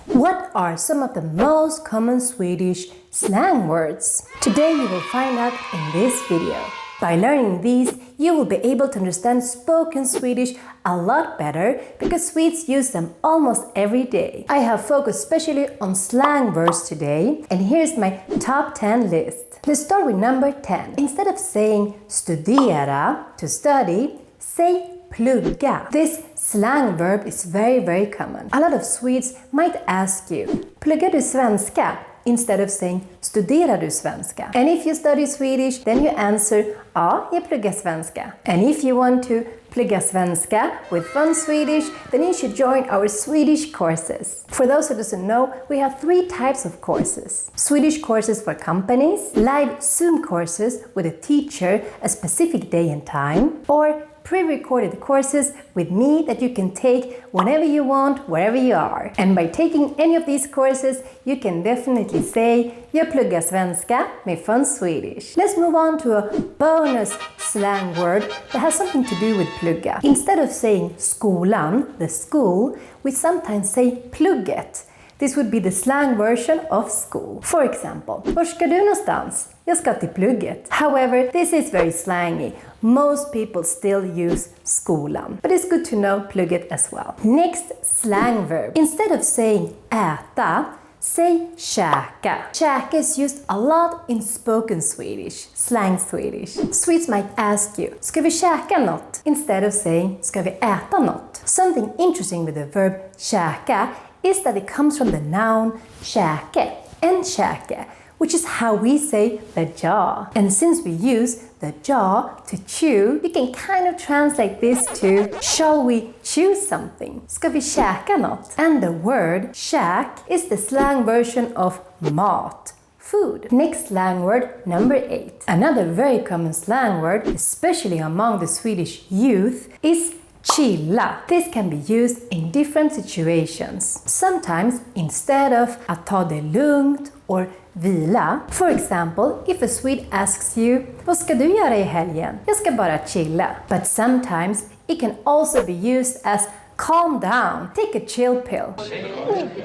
What are some of the most common Swedish slang words? Today you will find out in this video. By learning these, you will be able to understand spoken Swedish a lot better because Swedes use them almost every day. I have focused especially on slang words today, and here's my top 10 list. Let's start with number 10. Instead of saying studera, to study, say plugga. This slang verb is very common. A lot of Swedes might ask you, pluggar du svenska? Instead of saying, studerar du svenska? And if you study Swedish, then you answer, ja, jag pluggar svenska. And if you want to plugga svenska with fun Swedish, then you should join our Swedish courses. For those who doesn't know, we have 3 types of courses. Swedish courses for companies, live Zoom courses with a teacher a specific day and time, or pre-recorded courses with me that you can take whenever you want, wherever you are. And by taking any of these courses, you can definitely say jag pluggar svenska med fun Swedish. Let's move on to a bonus slang word that has something to do with plugga. Instead of saying skolan, the school, we sometimes say plugget. This would be the slang version of school. For example, var ska du någonstans? Jag ska till plugget. However, this is very slangy. Most people still use skolan, but it's good to know plugget as well. Next slang verb. Instead of saying äta, say käka. Käka is used a lot in spoken Swedish, slang Swedish. Swedes might ask you, ska vi käka något? Instead of saying, ska vi äta något? Something interesting with the verb käka is that it comes from the noun käke and käke, which is how we say the jaw. And since we use the jaw to chew, you can kind of translate this to shall we chew something? Ska vi käka något? And the word käk is the slang version of mat, food. Next slang word, number 8. Another very common slang word, especially among the Swedish youth, is Chila. This can be used in different situations. Sometimes instead of att ta det lugnt or vila. For example, if a Swede asks you, vad ska du göra i helgen? Jag ska bara chilla. But sometimes it can also be used as calm down, take a chill pill.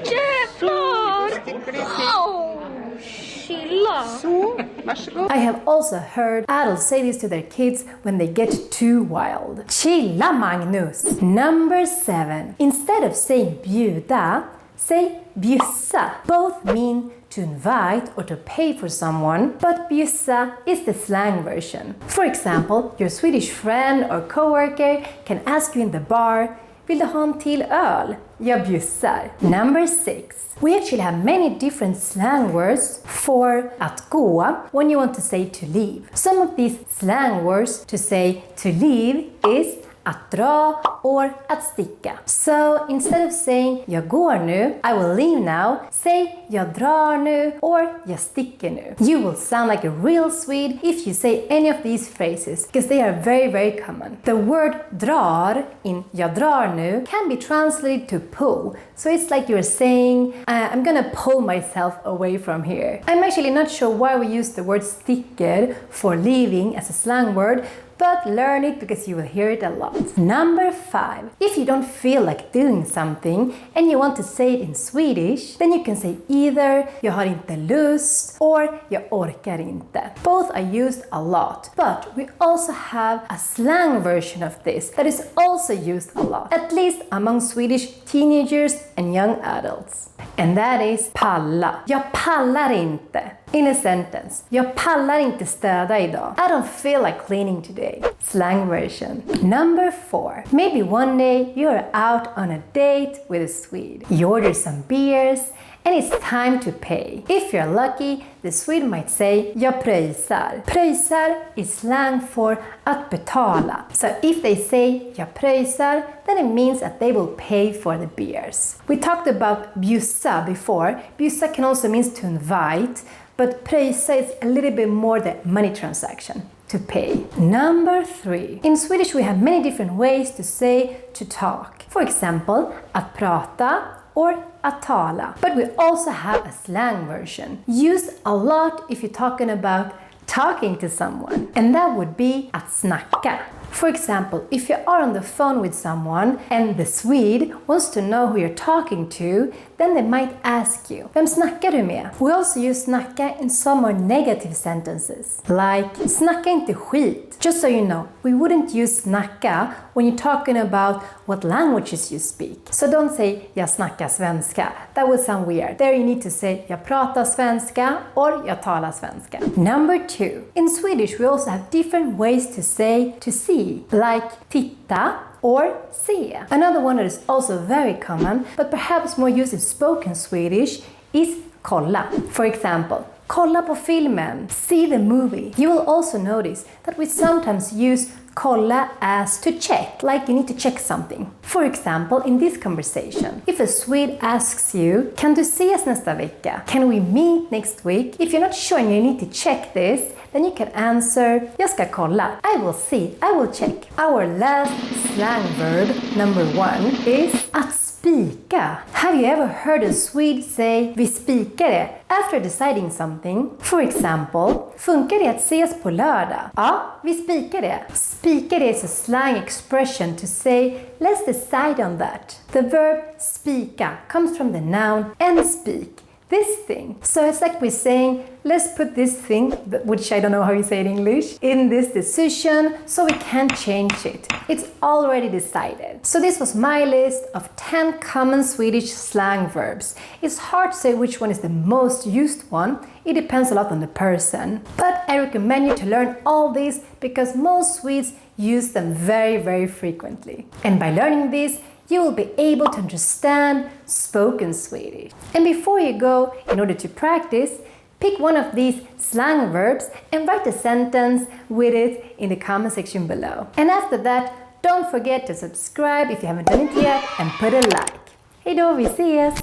Jävlar! Chila! I have also heard adults say this to their kids when they get too wild. Chilla, Magnus! Number 7. Instead of saying bjuda, say bjussa. Both mean to invite or to pay for someone, but bjussa is the slang version. For example, your Swedish friend or coworker can ask you in the bar, vill du ha en till öl? Jag bjussar. Number 6. We actually have many different slang words for att gå when you want to say to leave. Some of these slang words to say to leave is att dra or att sticka. So instead of saying jag går nu, I will leave now, say jag drar nu or jag sticker nu. You will sound like a real Swede if you say any of these phrases because they are very common. The word drar in jag drar nu can be translated to pull. So it's like you're saying, I'm gonna pull myself away from here. I'm actually not sure why we use the word sticker for leaving as a slang word, but learn it because you will hear it a lot. Number 5. If you don't feel like doing something and you want to say it in Swedish, then you can say either jag har inte lust or jag orkar inte. Both are used a lot, but we also have a slang version of this that is also used a lot, at least among Swedish teenagers and young adults. And that is palla. Jag pallar inte. In a sentence, jag pallar inte städa idag. I don't feel like cleaning today. Slang version. Number 4. Maybe one day you're out on a date with a Swede. You order some beers and it's time to pay. If you're lucky, the Swede might say jag pröjsar. Pröjsar is slang for att betala. So if they say jag pröjsar, then it means that they will pay for the beers. We talked about bjussa before. Bjussa can also mean to invite, but pröjsa is a little bit more the money transaction, to pay. Number 3. In Swedish we have many different ways to say to talk. For example, att prata or att tala. But we also have a slang version, used a lot if you're talking about talking to someone. And that would be att snacka. For example, if you are on the phone with someone and the Swede wants to know who you're talking to, then they might ask you, vem snackar du med? We also use snacka in some more negative sentences, like snacka inte skit. Just so you know, we wouldn't use snacka when you're talking about what languages you speak. So don't say jag snackar svenska. That would sound weird. There you need to say jag pratar svenska or jag talar svenska. Number 2. In Swedish we also have different ways to say to see, like titta or se. Another one that is also very common, but perhaps more used in spoken Swedish, is kolla. For example, kolla på filmen, see the movie. You will also notice that we sometimes use kolla as to check, like you need to check something. For example, in this conversation, if a Swede asks you, kan du ses nästa vecka? Can we meet next week? If you're not sure and you need to check this, then you can answer, jag ska kolla. I will see, I will check. Our last slang verb, number 1, is att spika. Have you ever heard a Swede say, vi spikade, after deciding something? For example, funkar det att ses på lördag? Ja, vi spikade. Spikade is a slang expression to say, let's decide on that. The verb spika comes from the noun and speak, this thing. So it's like we're saying, let's put this thing, which I don't know how you say it in English, in this decision so we can't change it. It's already decided. So this was my list of 10 common Swedish slang verbs. It's hard to say which one is the most used one. It depends a lot on the person. But I recommend you to learn all these because most Swedes use them very, very frequently. And by learning these, you will be able to understand spoken Swedish. And before you go, in order to practice, pick one of these slang verbs and write a sentence with it in the comment section below. And after that, don't forget to subscribe if you haven't done it yet and put a like. Hej då, vi ses!